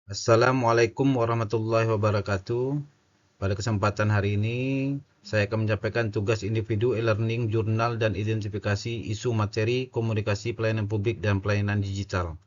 Assalamualaikum warahmatullahi wabarakatuh. Pada kesempatan hari ini, saya akan menyampaikan tugas individu e-learning, jurnal, dan identifikasi isu materi komunikasi pelayanan publik dan pelayanan digital.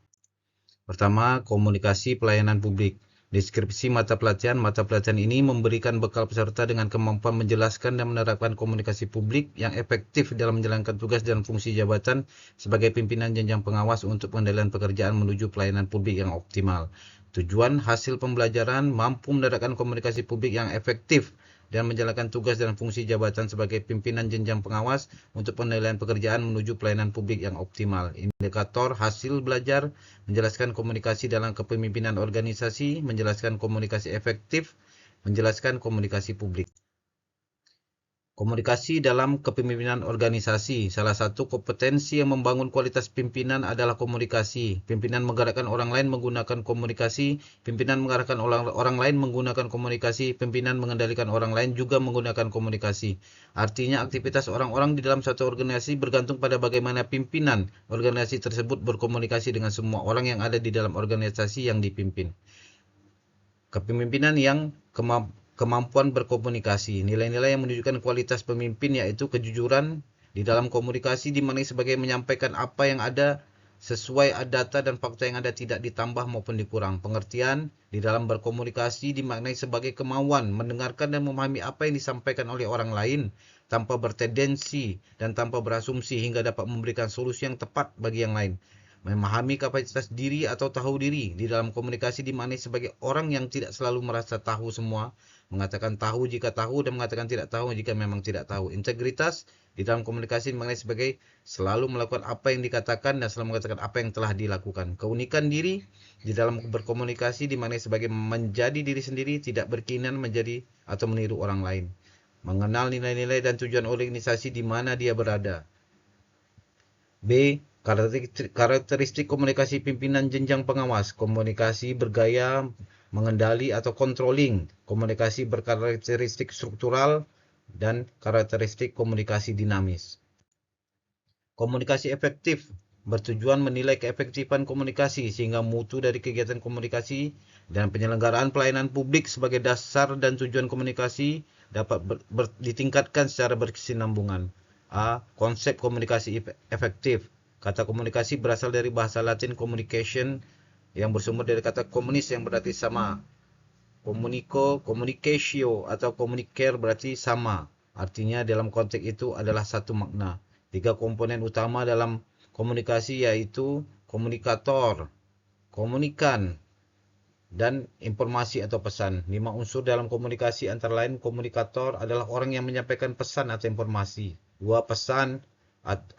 Pertama, komunikasi pelayanan publik. Deskripsi mata pelatihan ini memberikan bekal peserta dengan kemampuan menjelaskan dan menerapkan komunikasi publik yang efektif dalam menjalankan tugas dan fungsi jabatan sebagai pimpinan jenjang pengawas untuk pengendalian pekerjaan menuju pelayanan publik yang optimal. Tujuan hasil pembelajaran mampu menerapkan komunikasi publik yang efektif dan menjalankan tugas dan fungsi jabatan sebagai pimpinan jenjang pengawas untuk penilaian pekerjaan menuju pelayanan publik yang optimal. Indikator hasil belajar menjelaskan komunikasi dalam kepemimpinan organisasi, menjelaskan komunikasi efektif, menjelaskan komunikasi publik. Komunikasi dalam kepemimpinan organisasi. Salah satu kompetensi yang membangun kualitas pimpinan adalah komunikasi. Pimpinan menggerakkan orang lain menggunakan komunikasi. Pimpinan mengarahkan orang lain menggunakan komunikasi. Pimpinan mengendalikan orang lain juga menggunakan komunikasi. Artinya aktivitas orang-orang di dalam suatu organisasi bergantung pada bagaimana pimpinan organisasi tersebut berkomunikasi dengan semua orang yang ada di dalam organisasi yang dipimpin. Kepemimpinan yang kemampuan berkomunikasi. Nilai-nilai yang menunjukkan kualitas pemimpin yaitu kejujuran di dalam komunikasi dimaknai sebagai menyampaikan apa yang ada sesuai data dan fakta yang ada, tidak ditambah maupun dikurang. Pengertian di dalam berkomunikasi dimaknai sebagai kemauan mendengarkan dan memahami apa yang disampaikan oleh orang lain tanpa bertendensi dan tanpa berasumsi hingga dapat memberikan solusi yang tepat bagi yang lain. Memahami kapasitas diri atau tahu diri di dalam komunikasi dimaknai sebagai orang yang tidak selalu merasa tahu semua, mengatakan tahu jika tahu dan mengatakan tidak tahu jika memang tidak tahu. Integritas di dalam komunikasi dimaknai sebagai selalu melakukan apa yang dikatakan dan selalu mengatakan apa yang telah dilakukan. Keunikan diri di dalam berkomunikasi dimaknai sebagai menjadi diri sendiri, tidak berkeinginan menjadi atau meniru orang lain. Mengenal nilai-nilai dan tujuan organisasi di mana dia berada. B. Karakteristik komunikasi pimpinan jenjang pengawas. Komunikasi bergaya mengendali atau controlling. Komunikasi berkarakteristik struktural dan karakteristik komunikasi dinamis. Komunikasi efektif bertujuan menilai keefektifan komunikasi sehingga mutu dari kegiatan komunikasi dan penyelenggaraan pelayanan publik sebagai dasar dan tujuan komunikasi dapat ditingkatkan secara berkesinambungan. A. Konsep komunikasi efektif. Kata komunikasi berasal dari bahasa Latin communication yang bersumber dari kata komunis yang berarti sama. Communicatio atau communicare berarti sama. Artinya dalam konteks itu adalah satu makna. Tiga komponen utama dalam komunikasi yaitu komunikator, komunikan, dan informasi atau pesan. 5 unsur dalam komunikasi antara lain komunikator adalah orang yang menyampaikan pesan atau informasi. 2. Pesan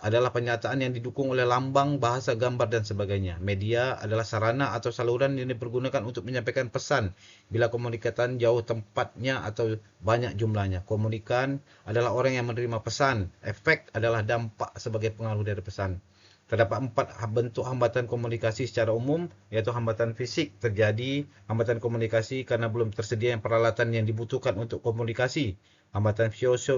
adalah pernyataan yang didukung oleh lambang, bahasa, gambar, dan sebagainya. Media adalah sarana atau saluran yang dipergunakan untuk menyampaikan pesan bila komunikatan jauh tempatnya atau banyak jumlahnya. Komunikan adalah orang yang menerima pesan. Efek adalah dampak sebagai pengaruh dari pesan. Terdapat 4 bentuk hambatan komunikasi secara umum, yaitu hambatan fisik. Terjadi hambatan komunikasi karena belum tersedia peralatan yang dibutuhkan untuk komunikasi. Hambatan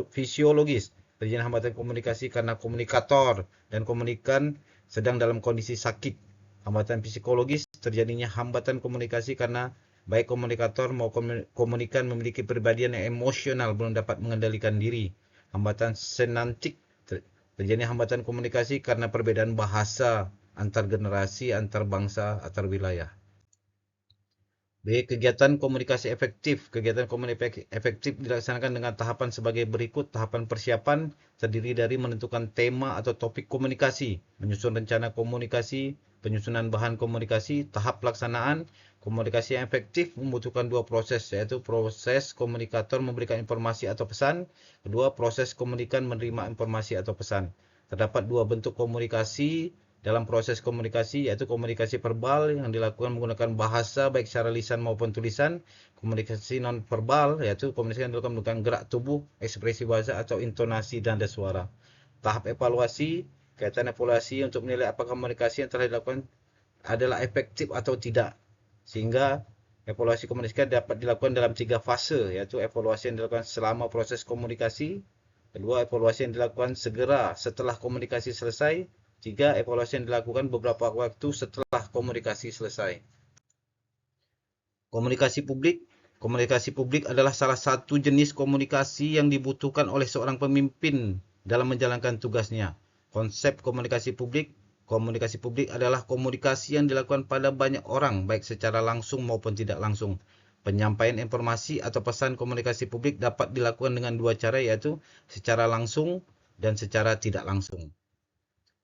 fisiologis. Terjadi hambatan komunikasi karena komunikator dan komunikan sedang dalam kondisi sakit. Hambatan psikologis. Terjadinya hambatan komunikasi karena baik komunikator maupun komunikan memiliki kepribadian yang emosional, belum dapat mengendalikan diri. Hambatan semantik. Terjadi hambatan komunikasi karena perbedaan bahasa antar generasi, antar bangsa, antar wilayah. B. Kegiatan komunikasi efektif. Kegiatan komunikasi efektif dilaksanakan dengan tahapan sebagai berikut. Tahapan persiapan terdiri dari menentukan tema atau topik komunikasi, menyusun rencana komunikasi, penyusunan bahan komunikasi. Tahap pelaksanaan komunikasi yang efektif membutuhkan 2 proses, yaitu proses komunikator memberikan informasi atau pesan. Kedua, proses komunikan menerima informasi atau pesan. Terdapat 2 bentuk komunikasi dalam proses komunikasi, yaitu komunikasi verbal yang dilakukan menggunakan bahasa baik secara lisan maupun tulisan. Komunikasi non verbal yaitu komunikasi yang dilakukan menggunakan gerak tubuh, ekspresi bahasa atau intonasi dan nada suara. Tahap evaluasi, kaitan evaluasi untuk menilai apakah komunikasi yang telah dilakukan adalah efektif atau tidak. Sehingga evaluasi komunikasi dapat dilakukan dalam 3 fase, yaitu evaluasi yang dilakukan selama proses komunikasi, kedua evaluasi yang dilakukan segera setelah komunikasi selesai, 3. Evaluasi yang dilakukan beberapa waktu setelah komunikasi selesai. Komunikasi publik. Komunikasi publik adalah salah satu jenis komunikasi yang dibutuhkan oleh seorang pemimpin dalam menjalankan tugasnya. Konsep komunikasi publik. Komunikasi publik adalah komunikasi yang dilakukan pada banyak orang, baik secara langsung maupun tidak langsung. Penyampaian informasi atau pesan komunikasi publik dapat dilakukan dengan dua cara, yaitu secara langsung dan secara tidak langsung.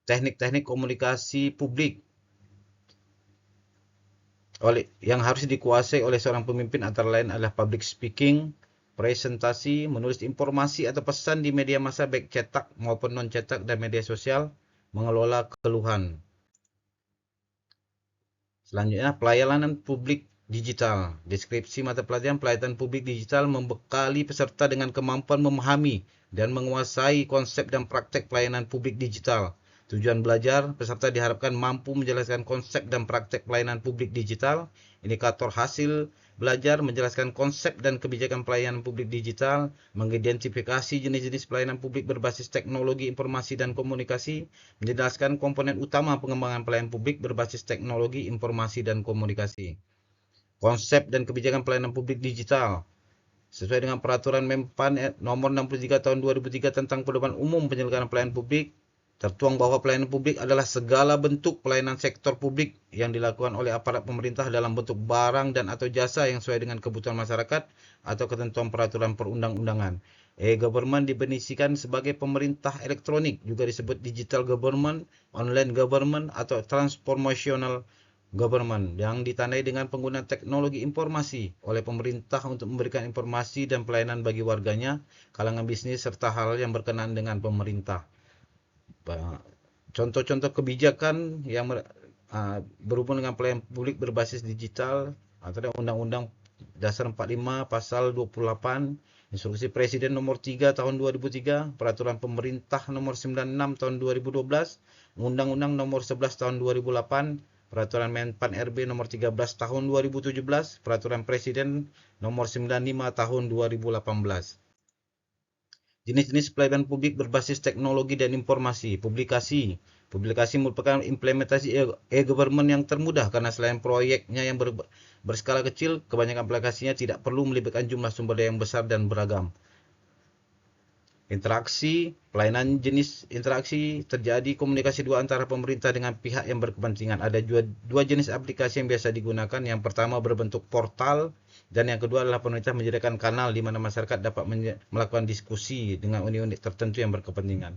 Teknik-teknik komunikasi publik yang harus dikuasai oleh seorang pemimpin antara lain adalah public speaking, presentasi, menulis informasi atau pesan di media massa baik cetak maupun non-cetak dan media sosial, mengelola keluhan. Selanjutnya, pelayanan publik digital. Deskripsi mata pelajaran pelayanan publik digital membekali peserta dengan kemampuan memahami dan menguasai konsep dan praktek pelayanan publik digital. Tujuan belajar, peserta diharapkan mampu menjelaskan konsep dan praktek pelayanan publik digital. Indikator hasil belajar menjelaskan konsep dan kebijakan pelayanan publik digital, mengidentifikasi jenis-jenis pelayanan publik berbasis teknologi informasi dan komunikasi, menjelaskan komponen utama pengembangan pelayanan publik berbasis teknologi informasi dan komunikasi. Konsep dan kebijakan pelayanan publik digital. Sesuai dengan peraturan Menpan nomor 63 tahun 2003 tentang pedoman umum penyelenggaraan pelayanan publik, tertuang bahwa pelayanan publik adalah segala bentuk pelayanan sektor publik yang dilakukan oleh aparat pemerintah dalam bentuk barang dan atau jasa yang sesuai dengan kebutuhan masyarakat atau ketentuan peraturan perundang-undangan. E-government didefinisikan sebagai pemerintah elektronik, juga disebut digital government, online government, atau transformational government, yang ditandai dengan penggunaan teknologi informasi oleh pemerintah untuk memberikan informasi dan pelayanan bagi warganya, kalangan bisnis, serta hal yang berkenaan dengan pemerintah. Contoh-contoh kebijakan yang berhubungan dengan pelayanan publik berbasis digital antara Undang-Undang Dasar 45 Pasal 28, Instruksi Presiden Nomor 3 Tahun 2003, Peraturan Pemerintah Nomor 96 Tahun 2012, Undang-Undang Nomor 11 Tahun 2008, Peraturan Menpan RB Nomor 13 Tahun 2017, Peraturan Presiden Nomor 95 Tahun 2018. Jenis-jenis pelayanan publik berbasis teknologi dan informasi. Publikasi. Publikasi merupakan implementasi e-government yang termudah karena selain proyeknya yang berskala kecil, kebanyakan aplikasinya tidak perlu melibatkan jumlah sumber daya yang besar dan beragam. Interaksi. Pelayanan jenis interaksi terjadi komunikasi dua antara pemerintah dengan pihak yang berkepentingan. Ada dua jenis aplikasi yang biasa digunakan. Yang pertama berbentuk portal dan yang kedua adalah pemerintah menyediakan kanal di mana masyarakat dapat melakukan diskusi dengan unit-unit tertentu yang berkepentingan.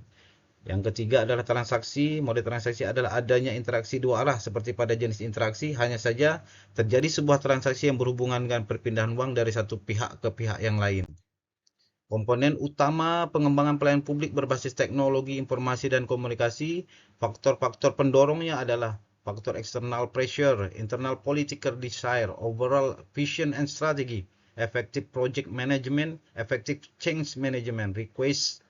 Yang ketiga adalah transaksi. Model transaksi adalah adanya interaksi dua arah. Seperti pada jenis interaksi, hanya saja terjadi sebuah transaksi yang berhubungan dengan perpindahan uang dari satu pihak ke pihak yang lain. Komponen utama pengembangan pelayanan publik berbasis teknologi informasi dan komunikasi, faktor-faktor pendorongnya adalah faktor external pressure, internal political desire, overall vision and strategy, effective project management, effective change management, request,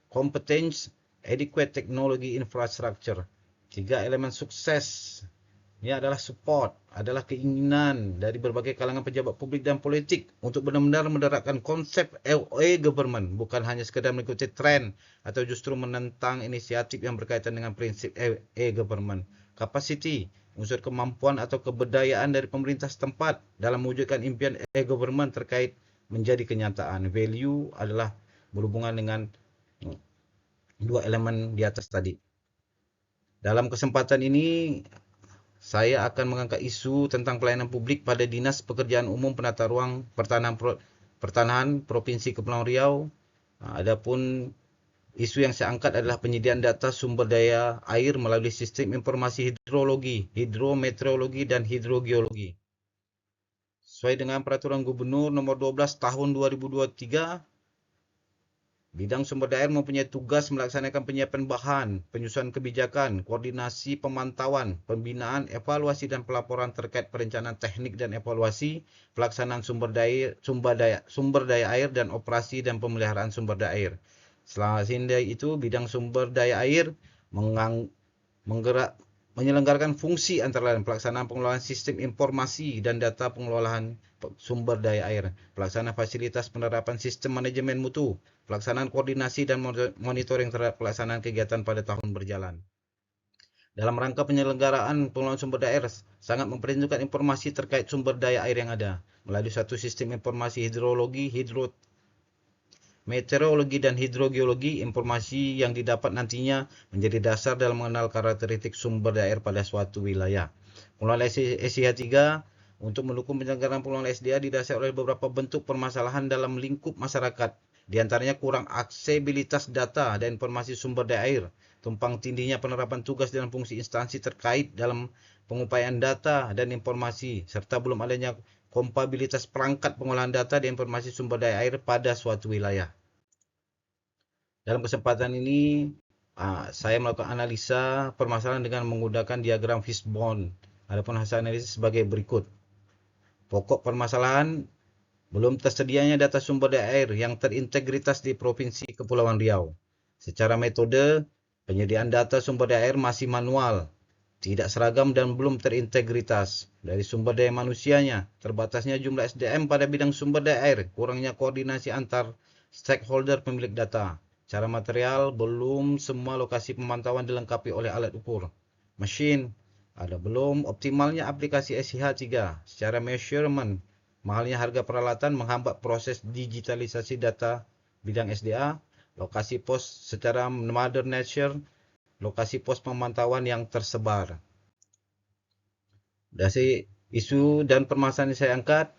competence, adequate technology infrastructure. Tiga elemen sukses. Ini adalah support, adalah keinginan dari berbagai kalangan pejabat publik dan politik untuk benar-benar menerapkan konsep e-government, bukan hanya sekadar mengikuti tren atau justru menentang inisiatif yang berkaitan dengan prinsip e-government. Capacity, unsur kemampuan atau keberdayaan dari pemerintah setempat dalam mewujudkan impian e-government terkait menjadi kenyataan. Value adalah berhubungan dengan dua elemen di atas tadi. Dalam kesempatan ini, saya akan mengangkat isu tentang pelayanan publik pada Dinas Pekerjaan Umum Penata Ruang Pertanahan Provinsi Kepulauan Riau. Adapun isu yang saya angkat adalah penyediaan data sumber daya air melalui sistem informasi hidrologi, hidrometeorologi, dan hidrogeologi. Sesuai dengan Peraturan Gubernur Nomor 12 Tahun 2023, bidang sumber daya air mempunyai tugas melaksanakan penyiapan bahan, penyusunan kebijakan, koordinasi pemantauan, pembinaan, evaluasi dan pelaporan terkait perencanaan teknik dan evaluasi, pelaksanaan sumber daya air dan operasi dan pemeliharaan sumber daya air. Selain dari itu, bidang sumber daya air menyelenggarakan fungsi antara lain pelaksanaan pengelolaan sistem informasi dan data pengelolaan sumber daya air, pelaksanaan fasilitas penerapan sistem manajemen mutu, pelaksanaan koordinasi dan monitoring terhadap pelaksanaan kegiatan pada tahun berjalan. dalam rangka penyelenggaraan pengelolaan sumber daya air sangat memperhitungkan informasi terkait sumber daya air yang ada melalui satu sistem informasi hidrologi, meteorologi dan hidrogeologi. Informasi yang didapat nantinya menjadi dasar dalam mengenal karakteristik sumber daya air pada suatu wilayah. Pengelolaan SIH3 untuk mendukung penyelenggaraan pengelolaan SDA didasari oleh beberapa bentuk permasalahan dalam lingkup masyarakat. Di antaranya kurang aksesibilitas data dan informasi sumber daya air, tumpang tindihnya penerapan tugas dan fungsi instansi terkait dalam pengupayaan data dan informasi, serta belum adanya kompatibilitas perangkat pengolahan data dan informasi sumber daya air pada suatu wilayah. Dalam kesempatan ini, saya melakukan analisa permasalahan dengan menggunakan diagram fishbone. Adapun hasil analisis sebagai berikut. Pokok permasalahan, belum tersedianya data sumber daya air yang terintegritas di Provinsi Kepulauan Riau. Secara metode, penyediaan data sumber daya air masih manual, tidak seragam dan belum terintegritas. Dari sumber daya manusianya, terbatasnya jumlah SDM pada bidang sumber daya air, kurangnya koordinasi antar stakeholder pemilik data. Cara material, belum semua lokasi pemantauan dilengkapi oleh alat ukur. Mesin, ada belum optimalnya aplikasi SIH3 secara measurement. Mahalnya harga peralatan menghambat proses digitalisasi data bidang SDA. Lokasi pos secara mother nature, lokasi pos pemantauan yang tersebar. Dari isu dan permasalahan yang saya angkat,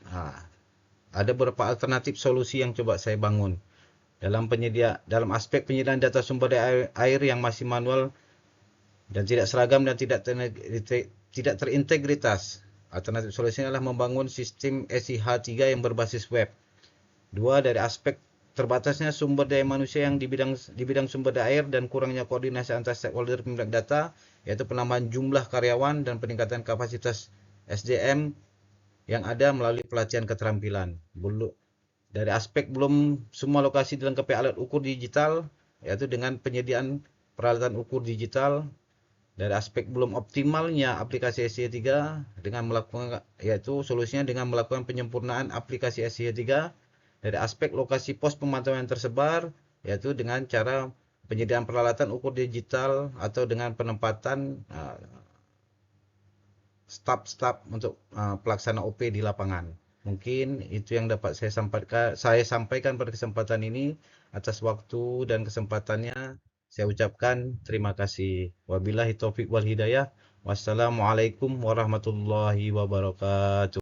ada beberapa alternatif solusi yang coba saya bangun. Dalam aspek penyediaan data sumber daya air yang masih manual dan tidak seragam dan tidak terintegritas. Alternatif solusinya adalah membangun sistem SIH3 yang berbasis web. Dua, dari aspek terbatasnya sumber daya manusia yang di bidang sumber daya air dan kurangnya koordinasi antar stakeholder pemilik data, yaitu penambahan jumlah karyawan dan peningkatan kapasitas SDM yang ada melalui pelatihan keterampilan. Dari aspek belum semua lokasi dilengkapi alat ukur digital, yaitu dengan penyediaan peralatan ukur digital. Dari aspek belum optimalnya aplikasi SIH3 dengan melakukan, yaitu solusinya dengan melakukan penyempurnaan aplikasi SIH3. Dari aspek lokasi pos pemantauan yang tersebar, yaitu dengan cara penyediaan peralatan ukur digital atau dengan penempatan staf-staf untuk pelaksana OP di lapangan. Mungkin itu yang dapat saya sampaikan pada kesempatan ini. Atas waktu dan kesempatannya, saya ucapkan terima kasih. Wabillahi taufiq wal hidayah. Wassalamualaikum warahmatullahi wabarakatuh.